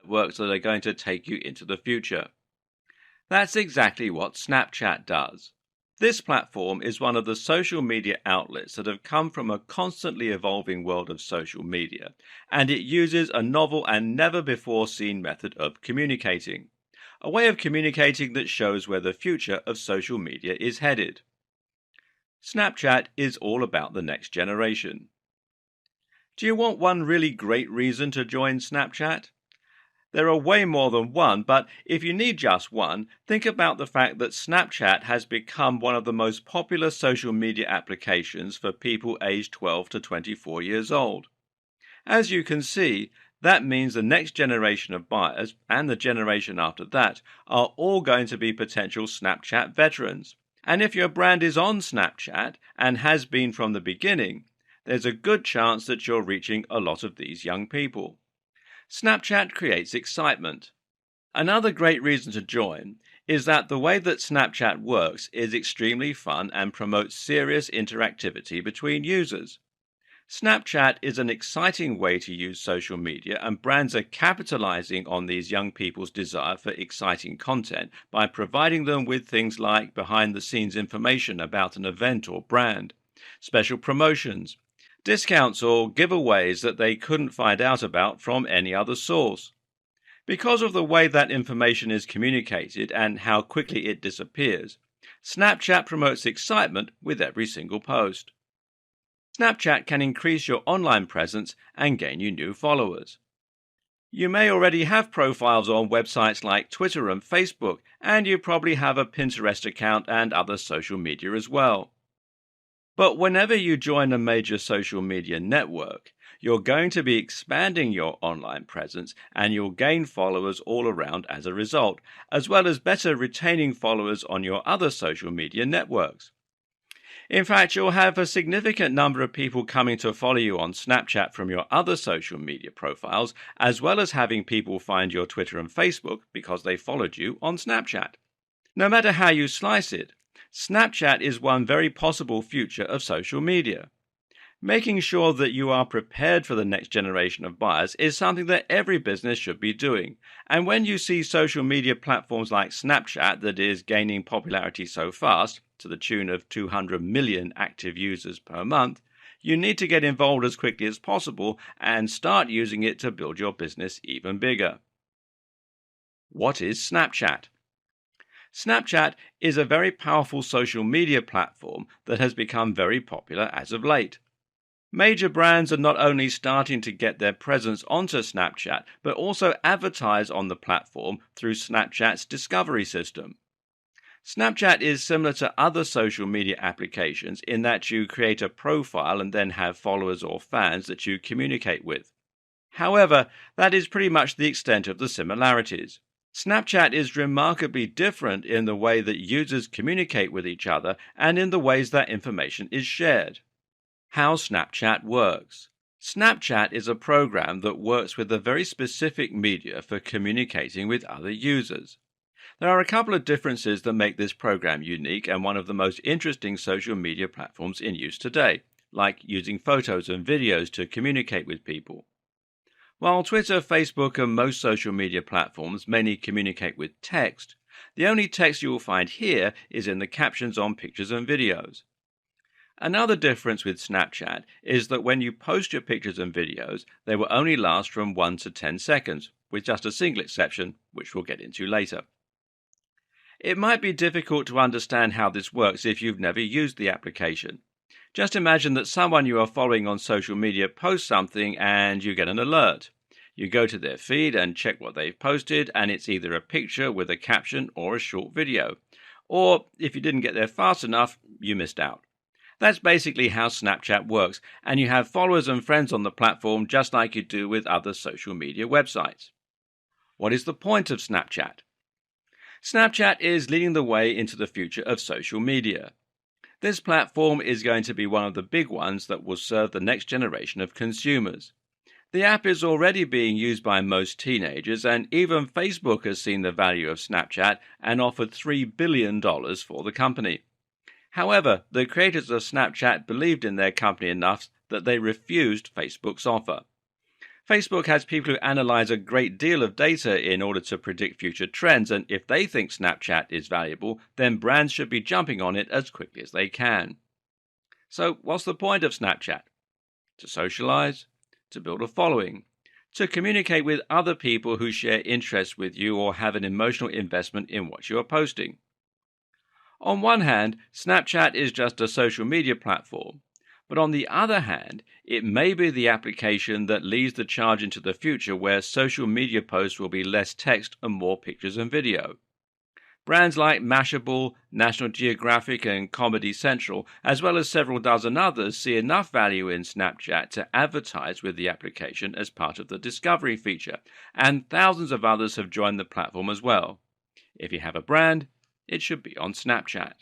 networks that are going to take you into the future. That's exactly what Snapchat does. This platform is one of the social media outlets that have come from a constantly evolving world of social media, and it uses a novel and never-before-seen method of communicating. A way of communicating that shows where the future of social media is headed. Snapchat is all about the next generation. Do you want one really great reason to join Snapchat? There are way more than one, but if you need just one, think about the fact that Snapchat has become one of the most popular social media applications for people aged 12 to 24 years old. As you can see, that means the next generation of buyers and the generation after that are all going to be potential Snapchat veterans. And if your brand is on Snapchat and has been from the beginning, there's a good chance that you're reaching a lot of these young people. Snapchat creates excitement. Another great reason to join is that the way that Snapchat works is extremely fun and promotes serious interactivity between users. Snapchat is an exciting way to use social media, and brands are capitalizing on these young people's desire for exciting content by providing them with things like behind-the-scenes information about an event or brand, special promotions, discounts or giveaways that they couldn't find out about from any other source. Because of the way that information is communicated and how quickly it disappears, Snapchat promotes excitement with every single post. Snapchat can increase your online presence and gain you new followers. You may already have profiles on websites like Twitter and Facebook, and you probably have a Pinterest account and other social media as well. But whenever you join a major social media network, you're going to be expanding your online presence and you'll gain followers all around as a result, as well as better retaining followers on your other social media networks. In fact, you'll have a significant number of people coming to follow you on Snapchat from your other social media profiles, as well as having people find your Twitter and Facebook because they followed you on Snapchat. No matter how you slice it, Snapchat is one very possible future of social media. Making sure that you are prepared for the next generation of buyers is something that every business should be doing. And when you see social media platforms like Snapchat that is gaining popularity so fast, to the tune of 200 million active users per month, you need to get involved as quickly as possible and start using it to build your business even bigger. What is Snapchat? Snapchat is a very powerful social media platform that has become very popular as of late. Major brands are not only starting to get their presence onto Snapchat, but also advertise on the platform through Snapchat's discovery system. Snapchat is similar to other social media applications in that you create a profile and then have followers or fans that you communicate with. However, that is pretty much the extent of the similarities. Snapchat is remarkably different in the way that users communicate with each other and in the ways that information is shared. How Snapchat works. Snapchat is a program that works with a very specific media for communicating with other users. There are a couple of differences that make this program unique and one of the most interesting social media platforms in use today, like using photos and videos to communicate with people. While Twitter, Facebook, and most social media platforms mainly communicate with text, the only text you will find here is in the captions on pictures and videos. Another difference with Snapchat is that when you post your pictures and videos, they will only last from 1 to 10 seconds, with just a single exception, which we'll get into later. It might be difficult to understand how this works if you've never used the application. Just imagine that someone you are following on social media posts something and you get an alert. You go to their feed and check what they've posted, and it's either a picture with a caption or a short video. Or, if you didn't get there fast enough, you missed out. That's basically how Snapchat works, and you have followers and friends on the platform just like you do with other social media websites. What is the point of Snapchat? Snapchat is leading the way into the future of social media. This platform is going to be one of the big ones that will serve the next generation of consumers. The app is already being used by most teenagers, and even Facebook has seen the value of Snapchat and offered $3 billion for the company. However, the creators of Snapchat believed in their company enough that they refused Facebook's offer. Facebook has people who analyze a great deal of data in order to predict future trends, and if they think Snapchat is valuable, then brands should be jumping on it as quickly as they can. So what's the point of Snapchat? To socialize, to build a following, to communicate with other people who share interests with you or have an emotional investment in what you are posting. On one hand, Snapchat is just a social media platform, but on the other hand, it may be the application that leads the charge into the future where social media posts will be less text and more pictures and video. Brands like Mashable, National Geographic and Comedy Central, as well as several dozen others, see enough value in Snapchat to advertise with the application as part of the discovery feature, and thousands of others have joined the platform as well. If you have a brand, it should be on Snapchat.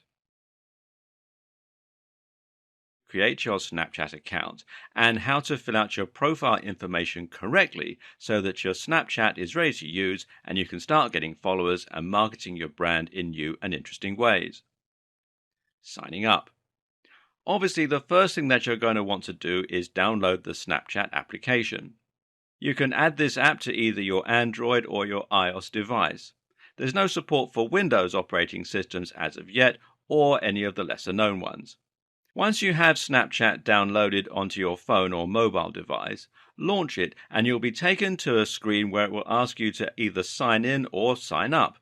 Create your Snapchat account and how to fill out your profile information correctly so that your Snapchat is ready to use and you can start getting followers and marketing your brand in new and interesting ways. Signing up. Obviously, the first thing that you're going to want to do is download the Snapchat application. You can add this app to either your Android or your iOS device. There's no support for Windows operating systems as of yet, or any of the lesser-known ones. Once you have Snapchat downloaded onto your phone or mobile device, launch it and you'll be taken to a screen where it will ask you to either sign in or sign up.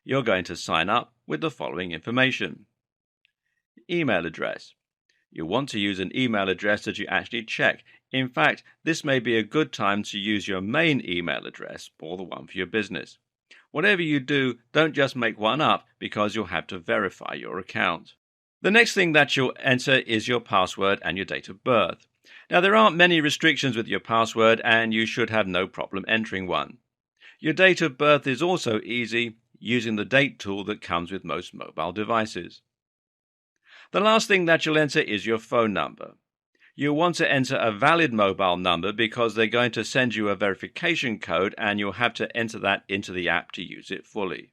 You're going to sign up with the following information. Email address. You'll want to use an email address that you actually check. In fact, this may be a good time to use your main email address or the one for your business. Whatever you do, don't just make one up because you'll have to verify your account. The next thing that you'll enter is your password and your date of birth. Now, there aren't many restrictions with your password and you should have no problem entering one. Your date of birth is also easy using the date tool that comes with most mobile devices. The last thing that you'll enter is your phone number. You'll want to enter a valid mobile number because they're going to send you a verification code and you'll have to enter that into the app to use it fully.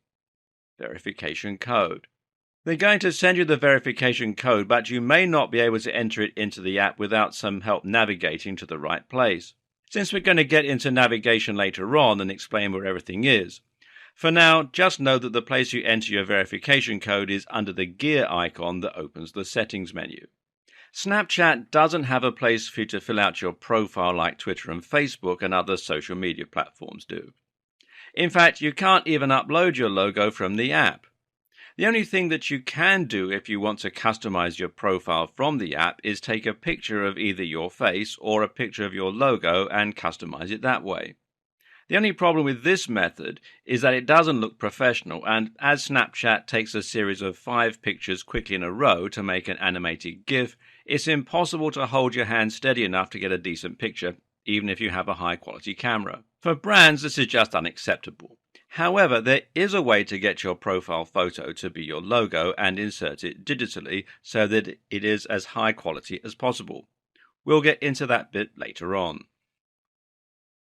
Verification code. They're going to send you the verification code, but you may not be able to enter it into the app without some help navigating to the right place. Since we're going to get into navigation later on and explain where everything is, for now, just know that the place you enter your verification code is under the gear icon that opens the settings menu. Snapchat doesn't have a place for you to fill out your profile like Twitter and Facebook and other social media platforms do. In fact, you can't even upload your logo from the app. The only thing that you can do if you want to customize your profile from the app is take a picture of either your face or a picture of your logo and customize it that way. The only problem with this method is that it doesn't look professional, and as Snapchat takes a series of 5 pictures quickly in a row to make an animated GIF, it's impossible to hold your hand steady enough to get a decent picture, even if you have a high-quality camera. For brands, this is just unacceptable. However, there is a way to get your profile photo to be your logo and insert it digitally so that it is as high quality as possible. We'll get into that bit later on.